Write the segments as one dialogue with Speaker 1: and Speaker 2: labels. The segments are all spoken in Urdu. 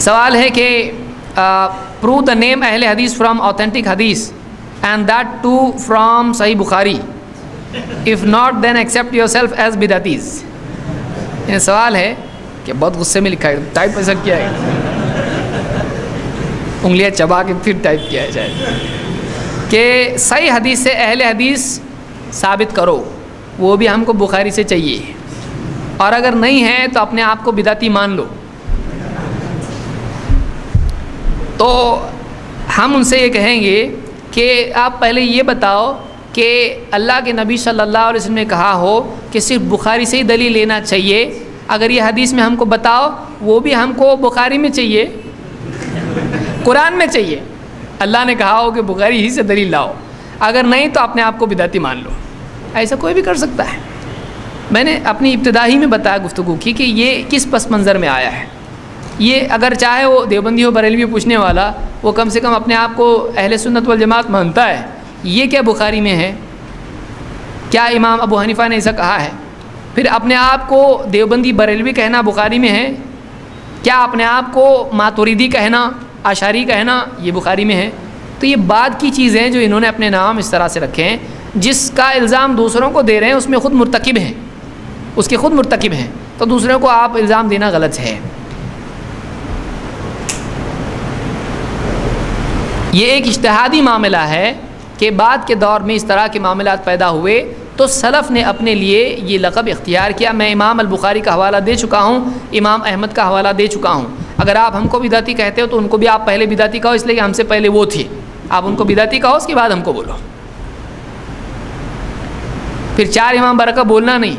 Speaker 1: سوال ہے کہ prove the name اہل حدیث from authentic حدیث and that too from صحیح بخاری. if not then accept yourself as بدعتیز. یہ سوال ہے کہ بہت غصے میں لکھا ہے, ٹائپ ایسا کیا ہے, انگلیاں چبا کے پھر ٹائپ کیا ہے شاید, کہ صحیح حدیث سے اہل حدیث ثابت کرو, وہ بھی ہم کو بخاری سے چاہیے, اور اگر نہیں ہے تو اپنے آپ کو بدعتی مان لو. تو ہم ان سے یہ کہیں گے کہ آپ پہلے یہ بتاؤ کہ اللہ کے نبی صلی اللہ علیہ وسلم نے کہا ہو کہ صرف بخاری سے ہی دلیل لینا چاہیے, اگر یہ حدیث میں ہم کو بتاؤ, وہ بھی ہم کو بخاری میں چاہیے, قرآن میں چاہیے. اللہ نے کہا ہو کہ بخاری ہی سے دلیل لاؤ, اگر نہیں تو اپنے آپ کو بدعتی مان لو. ایسا کوئی بھی کر سکتا ہے. میں نے اپنی ابتدائی میں بتایا گفتگو کی کہ یہ کس پس منظر میں آیا ہے. یہ اگر چاہے وہ دیوبندی ہو, بریلوی پوچھنے والا, وہ کم سے کم اپنے آپ کو اہل سنت والجماعت مانتا ہے. یہ کیا بخاری میں ہے؟ کیا امام ابو حنیفہ نے ایسا کہا ہے؟ پھر اپنے آپ کو دیوبندی بریلوی کہنا بخاری میں ہے؟ کیا اپنے آپ کو ماتوریدی کہنا, اشعری کہنا یہ بخاری میں ہے؟ تو یہ بعد کی چیزیں جو انہوں نے اپنے نام اس طرح سے رکھے ہیں, جس کا الزام دوسروں کو دے رہے ہیں اس میں خود مرتکب ہیں, اس کے خود مرتکب ہیں, تو دوسروں کو آپ الزام دینا غلط ہے. یہ ایک اجتہادی معاملہ ہے کہ بعد کے دور میں اس طرح کے معاملات پیدا ہوئے تو سلف نے اپنے لیے یہ لقب اختیار کیا. میں امام البخاری کا حوالہ دے چکا ہوں, امام احمد کا حوالہ دے چکا ہوں. اگر آپ ہم کو بدعتی کہتے ہو تو ان کو بھی آپ پہلے بدعتی کہو, اس لیے کہ ہم سے پہلے وہ تھے. آپ ان کو بدعتی کہو, اس کے بعد ہم کو بولو. پھر چار امام برکہ بولنا نہیں,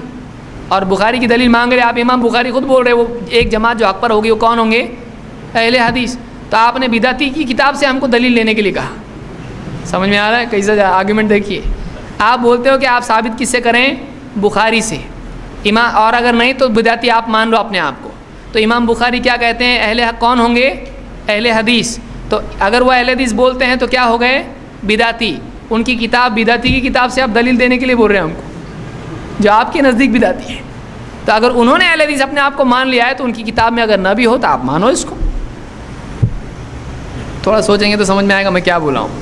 Speaker 1: اور بخاری کی دلیل مانگ رہے, آپ امام بخاری خود بول رہے, وہ ایک جماعت جو حق پر ہوگی وہ کون ہوں گے؟ اہل حدیث. تو آپ نے بدعتی کی کتاب سے ہم کو دلیل لینے کے لیے کہا. سمجھ میں آ رہا ہے کیسا آرگیومنٹ؟ دیکھیے, آپ بولتے ہو کہ آپ ثابت کس سے کریں؟ بخاری سے. امام, اور اگر نہیں تو بدعتی آپ مان لو اپنے آپ کو. تو امام بخاری کیا کہتے ہیں؟ اہل حق کون ہوں گے؟ اہل حدیث. تو اگر وہ اہل حدیث بولتے ہیں تو کیا ہو گئے؟ بدعتی. ان کی کتاب, بدعتی کی کتاب سے آپ دلیل دینے کے لیے بول رہے ہیں ہم کو, جو آپ کے نزدیک بدعتی ہے. تو اگر انہوں نے اہل حدیث اپنے آپ کو مان لیا ہے تو ان کی کتاب میں اگر نہ بھی ہو تو آپ مانو اس کو. تھوڑا سوچیں گے تو سمجھ میں آئے گا میں کیا بولا ہوں.